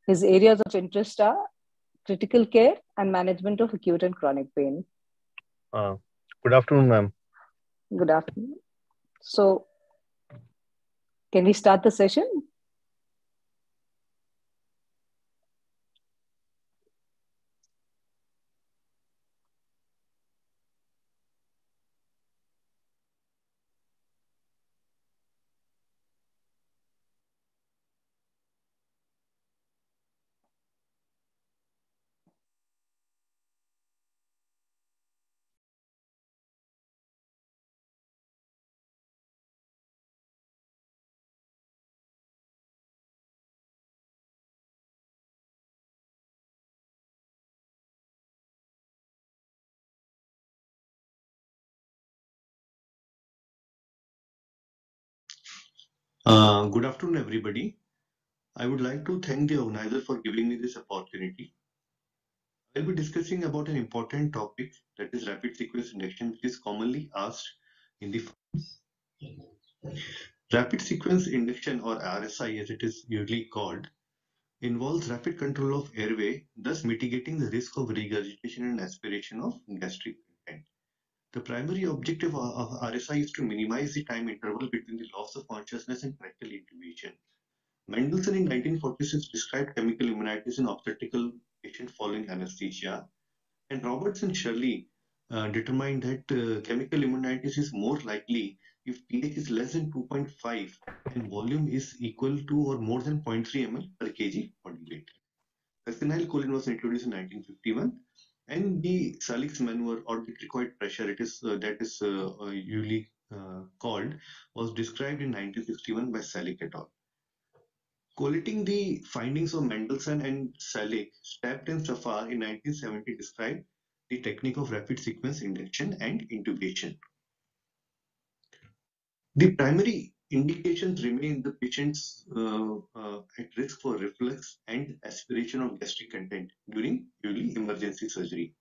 His areas of interest are critical care and management of acute and chronic pain. Good afternoon, ma'am. Good afternoon. So, can we start the session? Good afternoon, everybody. I would like to thank the organizer for giving me this opportunity. I'll be discussing about an important topic, that is rapid sequence induction, which is commonly asked in the rapid sequence induction, or RSI as it is usually called, involves rapid control of airway, thus mitigating the risk of regurgitation and aspiration of gastric content. The primary objective of RSI is to minimize the time interval between the loss of consciousness and rectal intubation. Mendelssohn in 1946 described chemical immunities in obstetrical patients following anesthesia, and Roberts and Shirley determined that chemical immunitis is more likely if pH is less than 2.5 and volume is equal to or more than 0.3 ml per kg body weight. Phenylcholine was introduced in 1951, and the Salik's maneuver, or the cricoid pressure, usually called, was described in 1961 by Salik et al. Collating the findings of Mendelssohn and Salik, Stapt and Safar in 1970 described the technique of rapid sequence induction and intubation. The primary indications remain the patients at risk for reflux and aspiration of gastric content during usually emergency surgery.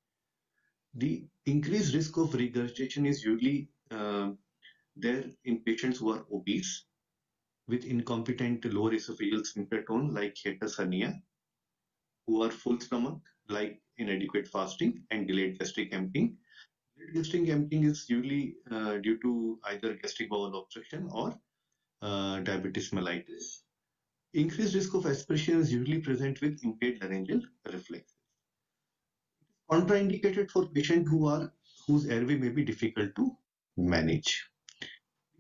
The increased risk of regurgitation is usually there in patients who are obese, with incompetent lower esophageal sphincter tone like hiatus hernia, who are full stomach like inadequate fasting and delayed gastric emptying. Delayed gastric emptying is usually due to either gastric bowel obstruction or diabetes mellitus. Increased risk of aspiration is usually present with impaired laryngeal reflexes. Contraindicated for patients whose airway may be difficult to manage.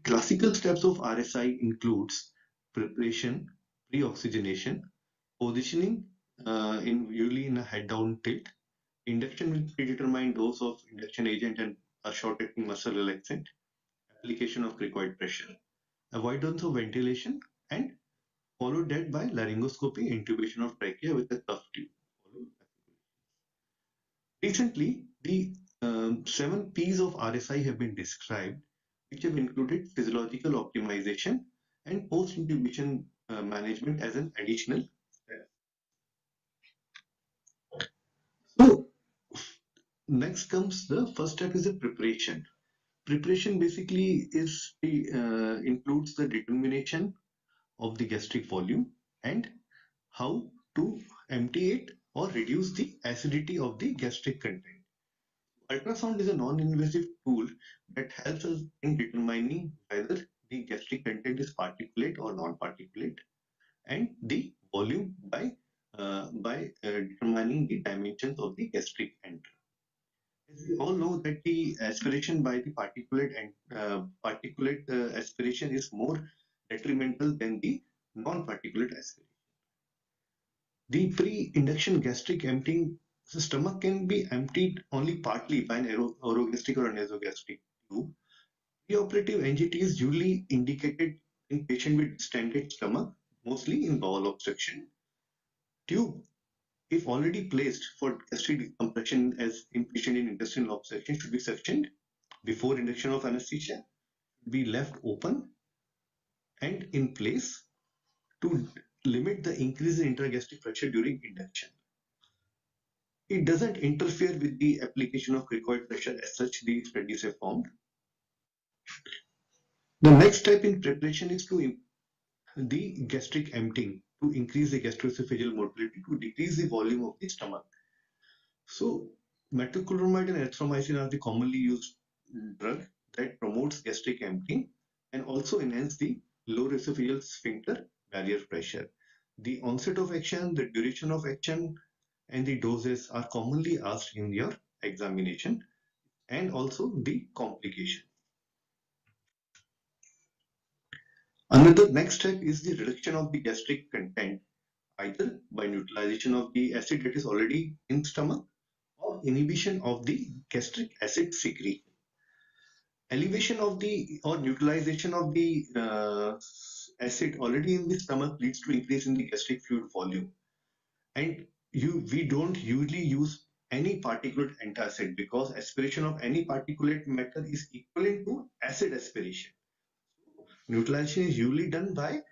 Classical steps of RSI includes preparation, pre-oxygenation, positioning usually in a head-down tilt, induction with predetermined dose of induction agent and a short-acting muscle relaxant, application of cricoid pressure, avoidance of ventilation, and followed that by laryngoscopy, intubation of trachea with a cuff tube. Recently, the 7 P's of RSI have been described, which have included physiological optimization and post-intubation management as an additional step. So, next comes the first step is the preparation. Preparation basically is includes the determination of the gastric volume and how to empty it or reduce the acidity of the gastric content. Ultrasound is a non-invasive tool that helps us in determining whether the gastric content is particulate or non-particulate, and the volume by determining the dimensions of the gastric entry. As we all know that the aspiration by the particulate aspiration is more detrimental than the non-particulate aspiration. The pre-induction gastric emptying, the stomach can be emptied only partly by an orogastric or a nasogastric tube. Preoperative NGT is usually indicated in patient with distended stomach, mostly in bowel obstruction. Tube, if already placed for gastric decompression as in patient in intestinal obstruction, should be sectioned before induction of anesthesia, be left open and in place to limit the increase in intragastric pressure during induction. It doesn't interfere with the application of cricoid pressure as such the studies have found. The next step in preparation is to the gastric emptying. to increase the gastroesophageal motility to decrease the volume of the stomach. So metoclopramide and erythromycin are the commonly used drug that promotes gastric emptying and also enhance the lower esophageal sphincter barrier pressure. The onset of action, the duration of action, and the doses are commonly asked in your examination, and also the complication. Another next step is the reduction of the gastric content, either by neutralization of the acid that is already in stomach or inhibition of the gastric acid secretion. Elevation of the or neutralization of the acid already in the stomach leads to increase in the gastric fluid volume. And we don't usually use any particulate antacid because aspiration of any particulate matter is equivalent to acid aspiration. Neutralization is usually done by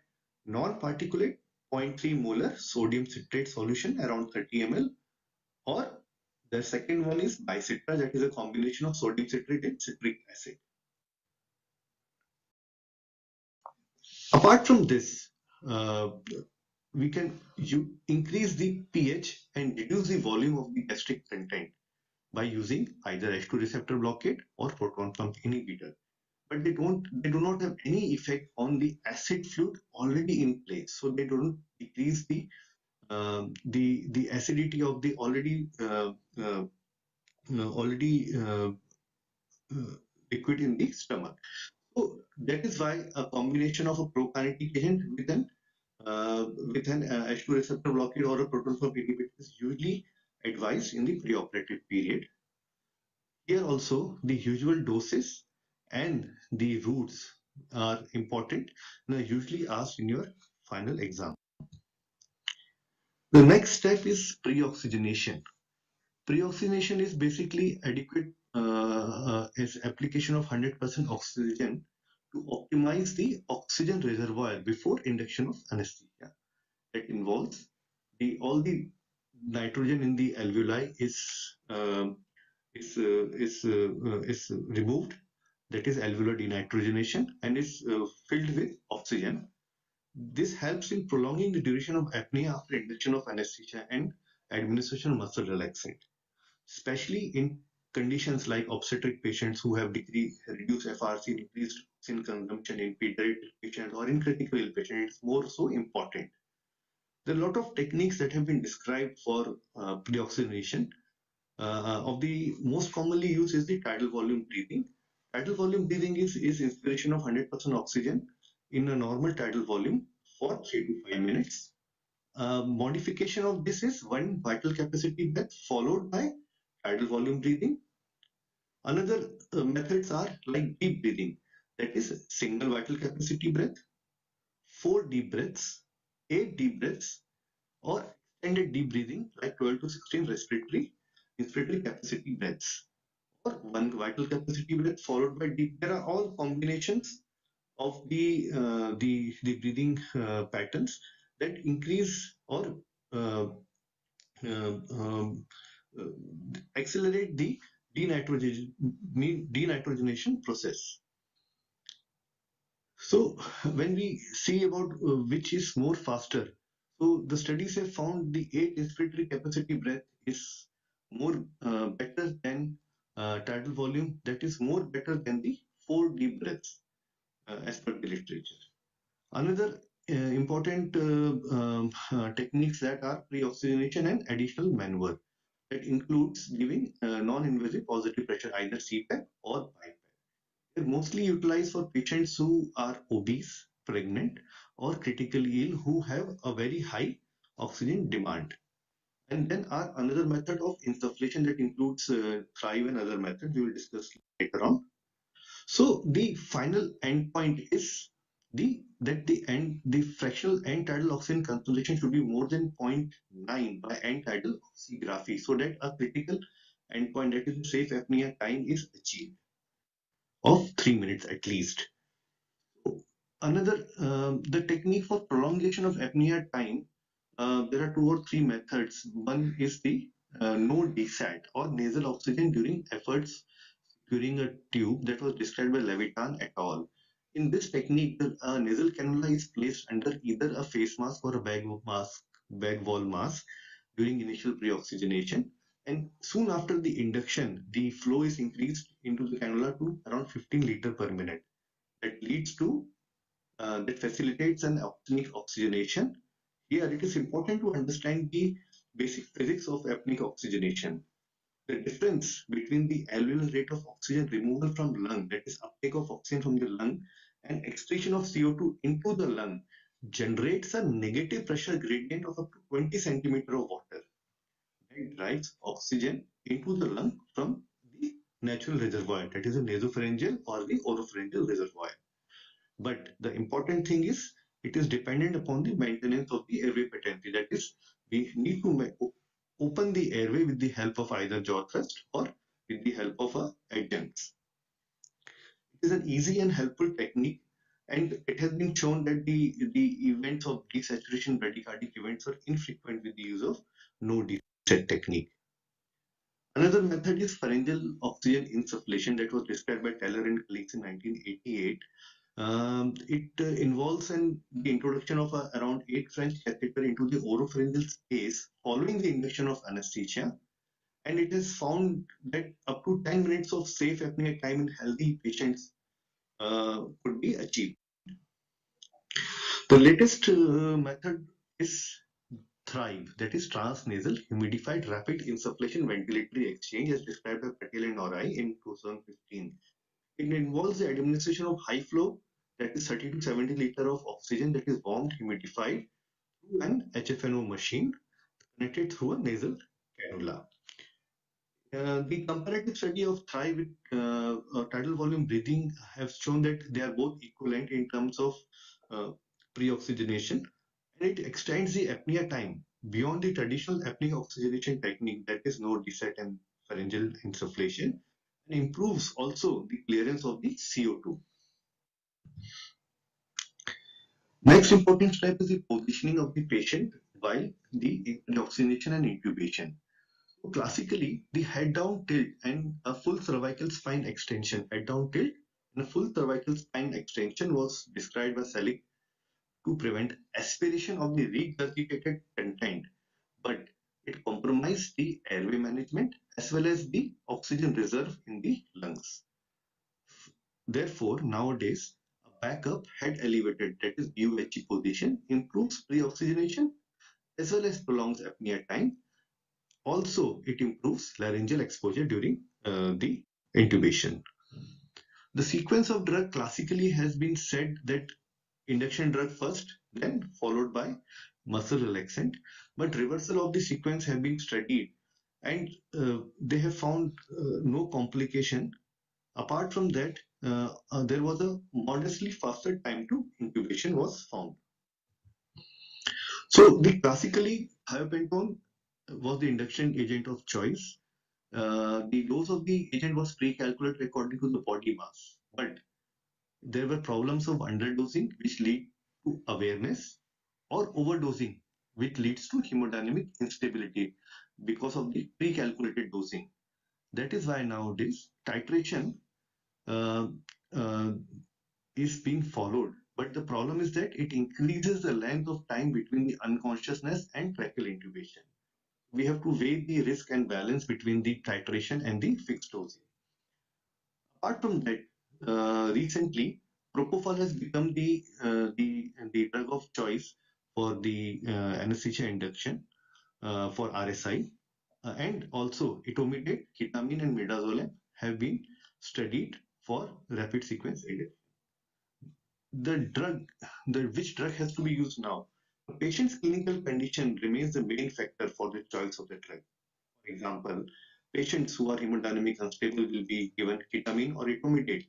non-particulate 0.3 molar sodium citrate solution around 30 ml, or the second one is bicitra, that is a combination of sodium citrate and citric acid. Apart from this, we can increase the pH and reduce the volume of the gastric content by using either H2 receptor blockade or proton pump inhibitor. But they do not have any effect on the acid fluid already in place, so they don't decrease the acidity of the already liquid in the stomach. So that is why a combination of a prokinetic agent with an H2 receptor blockade or a proton pump inhibitor is usually advised in the preoperative period. Here also the usual doses and the routes are important and are usually asked in your final exam. The next step is pre-oxygenation. Pre-oxygenation is basically adequate is application of 100% oxygen to optimize the oxygen reservoir before induction of anesthesia. That involves all the nitrogen in the alveoli is removed. That is alveolar denitrogenation, and is filled with oxygen. This helps in prolonging the duration of apnea after induction of anesthesia and administration of muscle relaxant, especially in conditions like obstetric patients who have reduced FRC, increased oxygen consumption in pediatric patients or in critical ill patients. It's more so important. There are a lot of techniques that have been described for pre-oxygenation. Of the most commonly used is the tidal volume breathing. Tidal volume breathing is inspiration of 100% oxygen in a normal tidal volume for 3 to 5 minutes. Modification of this is one vital capacity breath followed by tidal volume breathing. Another methods are like deep breathing, that is single vital capacity breath, 4 deep breaths, 8 deep breaths, or extended deep breathing like 12 to 16 respiratory inspiratory capacity breaths, or one vital capacity breath followed by deep. There are all combinations of the breathing patterns that increase or accelerate the denitrogenation process. So when we see about which is more faster, so the studies have found the 8 respiratory capacity breath is more better than tidal volume, that is more better than the 4 deep breaths as per the literature. Another important techniques that are pre-oxygenation and additional maneuver. That includes giving non-invasive positive pressure, either CPAP or BiPAP. They're mostly utilized for patients who are obese, pregnant, or critically ill who have a very high oxygen demand. And then are another method of insufflation that includes Thrive and other methods we will discuss later on. So the final endpoint is the fractional end tidal oxygen concentration should be more than 0.9 by end tidal oxygraphy, so that a critical endpoint, that is safe apnea time, is achieved of 3 minutes at least. Another the technique for prolongation of apnea time, there are 2 or 3 methods. One is the no desat or nasal oxygen during efforts during a tube, that was described by Levitan et al. In this technique, the nasal cannula is placed under either a face mask or a bag wall mask during initial pre-oxygenation. And soon after the induction, the flow is increased into the cannula to around 15 liter per minute. That facilitates an apneic oxygenation. Here, it is important to understand the basic physics of apneic oxygenation. The difference between the alveolar rate of oxygen removal from lung, that is uptake of oxygen from the lung, and excretion of CO2 into the lung generates a negative pressure gradient of up to 20 centimeter of water that drives oxygen into the lung from the natural reservoir, that is a nasopharyngeal or the oropharyngeal reservoir. But the important thing is it is dependent upon the maintenance of the airway patency. That is, we need to open the airway with the help of either jaw thrust or with the help of adjuncts. It is an easy and helpful technique, and it has been shown that the events of desaturation bradycardic events are infrequent with the use of no deset technique. Another method is pharyngeal oxygen insufflation that was described by Taylor and colleagues in 1988. It involves the introduction of around 8 French catheter into the oropharyngeal space following the induction of anesthesia, and it is found that up to 10 minutes of safe apnea time in healthy patients could be achieved. The latest method is Thrive, that is transnasal humidified rapid insufflation ventilatory exchange, as described by Patel and Orai in 2015. It involves the administration of high flow, that is 30 to 70 liter of oxygen that is warmed, humidified through an HFNO machine connected through a nasal cannula. The comparative study of Thrive with tidal volume breathing have shown that they are both equivalent in terms of pre-oxygenation, and it extends the apnea time beyond the traditional apneic oxygenation technique, that is no deset and pharyngeal insufflation, and improves also the clearance of the CO2. Next important step is the positioning of the patient while the oxygenation and intubation. So classically, the head down tilt and a full cervical spine extension, head down tilt and a full cervical spine extension was described by Selig to prevent aspiration of the regurgitated content, but it compromised the airway management as well as the oxygen reserve in the lungs. Therefore, nowadays, a backup head elevated, that is BUHE position, improves pre-oxygenation as well as prolongs apnea time. Also, it improves laryngeal exposure during the intubation. The sequence of drug classically has been said that induction drug first, then followed by muscle relaxant, but reversal of the sequence have been studied, and they have found no complication. Apart from that, there was a modestly faster time to intubation was found. So the classically thiopentone was the induction agent of choice. The dose of the agent was pre-calculated according to the body mass, but there were problems of underdosing which lead to awareness, or overdosing which leads to hemodynamic instability because of the pre-calculated dosing. That is why nowadays titration uh, uh, is being followed, but the problem is that it increases the length of time between the unconsciousness and tracheal intubation. We have to weigh the risk and balance between the titration and the fixed dosing. Apart from that, recently propofol has become the drug of choice for the anesthesia induction for RSI, and also etomidate, ketamine, and midazolam have been studied for rapid sequence induction. Which drug has to be used now? The patient's clinical condition remains the main factor for the choice of the drug. For example, patients who are hemodynamic unstable will be given ketamine or etomidate.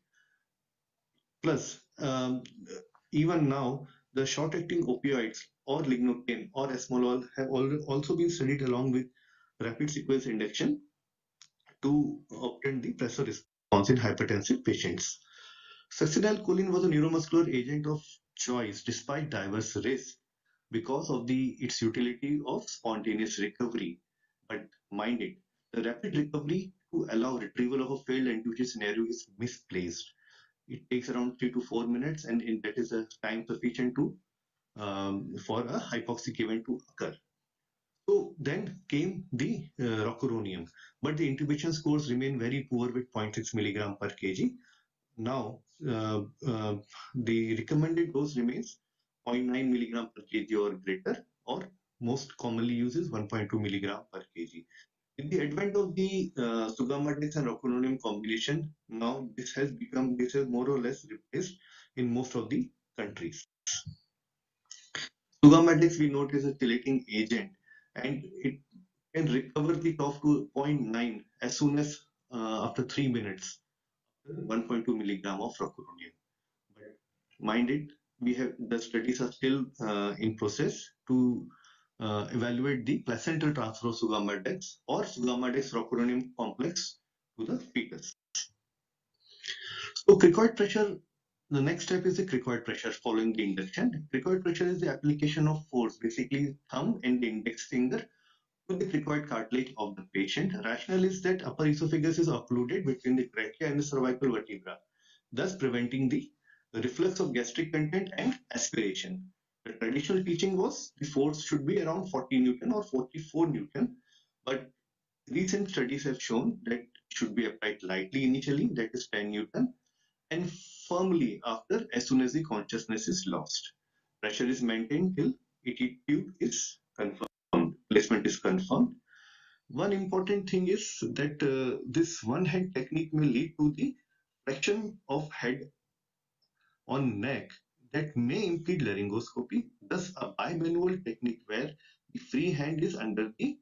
Plus, even now, the short-acting opioids or lignocaine or esmolol have also been studied along with rapid sequence induction to obtain the pressure response in hypertensive patients. Succinylcholine was a neuromuscular agent of choice despite diverse risks because of its utility of spontaneous recovery. But mind it, the rapid recovery to allow retrieval of a failed intubation scenario is misplaced. It takes around 3 to 4 minutes, and that is a time sufficient to for a hypoxic event to occur. So then came the rocuronium, but the intubation scores remain very poor with 0.6 milligram per kg. Now, the recommended dose remains 0.9 milligram per kg or greater, or most commonly used is 1.2 milligram per kg. With the advent of the sugammadex and rocuronium combination, now this has more or less replaced in most of the countries. Sugammadex we note is a chelating agent, and it can recover the top to 0.9 as soon as after 3 minutes, 1.2 milligram of rocuronium. But mind it, the studies are still in process to evaluate the placental transfer of sugammadex or sugammadex rocuronium complex to the fetus. So cricoid pressure, the next step is the cricoid pressure following the induction. Cricoid pressure is the application of force, basically thumb and the index finger, to the cricoid cartilage of the patient. Rationale is that upper esophagus is occluded between the trachea and the cervical vertebra, thus preventing the reflux of gastric content and aspiration. The traditional teaching was the force should be around 40 Newton or 44 Newton, but recent studies have shown that it should be applied lightly initially, that is 10 Newton, and firmly after as soon as the consciousness is lost. Pressure is maintained till ET tube is confirmed, placement is confirmed. One important thing is that this one hand technique may lead to the flexion of head on neck that may impede laryngoscopy. Thus, a bimanual technique where the free hand is under the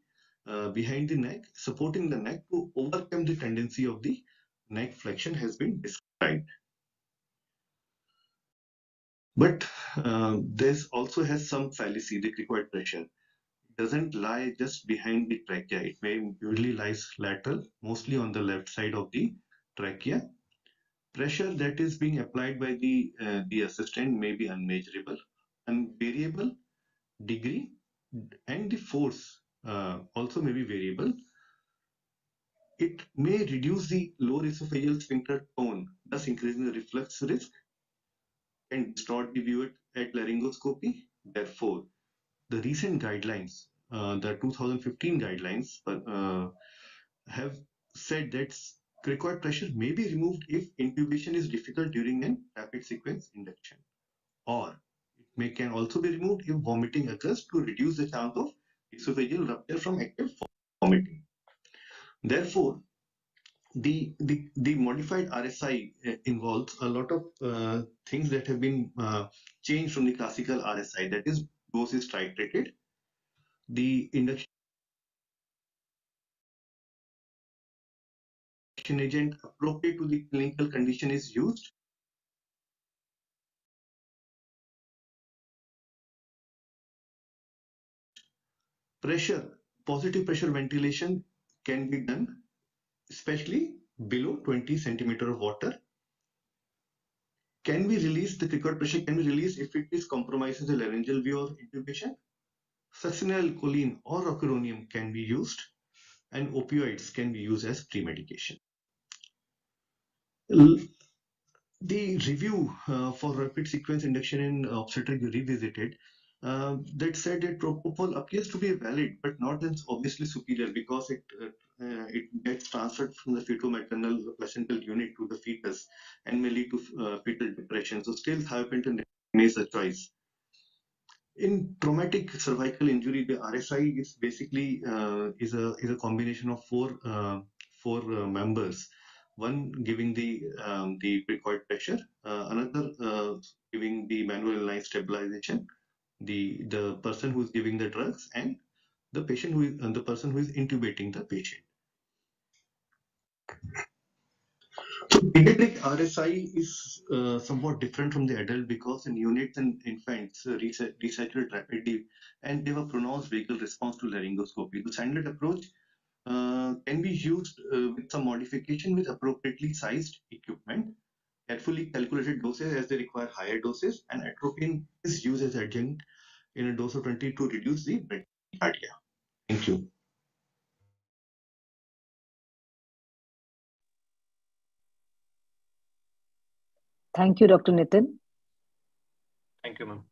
behind the neck, supporting the neck to overcome the tendency of the neck flexion has been described. But this also has some fallacy. The cricoid pressure doesn't lie just behind the trachea. It may usually lies lateral, mostly on the left side of the trachea. Pressure that is being applied by the assistant may be unmeasurable, unvariable degree, and the force also may be variable. It may reduce the lower esophageal sphincter tone, thus increasing the reflux risk and distort the view at laryngoscopy. Therefore, the recent guidelines, the 2015 guidelines, have said that cricoid pressure may be removed if intubation is difficult during an rapid sequence induction, or it can also be removed if vomiting occurs to reduce the chance of esophageal rupture from active vomiting. Therefore, the modified RSI involves a lot of things that have been changed from the classical RSI. That is, dose is titrated. The induction agent appropriate to the clinical condition is used. Positive pressure ventilation can be done, especially below 20 centimeter of water. Can we release the cricoid pressure? Can be released if it is compromises the laryngeal view of intubation? Succinylcholine or rocuronium can be used, and opioids can be used as pre-medication. The review for rapid sequence induction in obstetric revisited that said that propofol appears to be valid, but not as obviously superior because it gets transferred from the feto-maternal placental unit to the fetus and may lead to fetal depression. So still thiopentone remains a choice. In traumatic cervical injury, the RSI is basically is a combination of four members. One giving the cricoid pressure, another giving the manual inline stabilization, the person who is giving the drugs, and the patient the person who is intubating the patient. So pediatric RSI is somewhat different from the adult because in neonates and infants resaturate rapidly and they have a pronounced vagal response to laryngoscopy. The standard approach can be used with some modification with appropriately sized equipment, carefully calculated doses as they require higher doses, and atropine is used as adjunct in a dose of 20 to reduce the bradycardia. Thank you. Thank you, Dr. Nitin. Thank you, ma'am.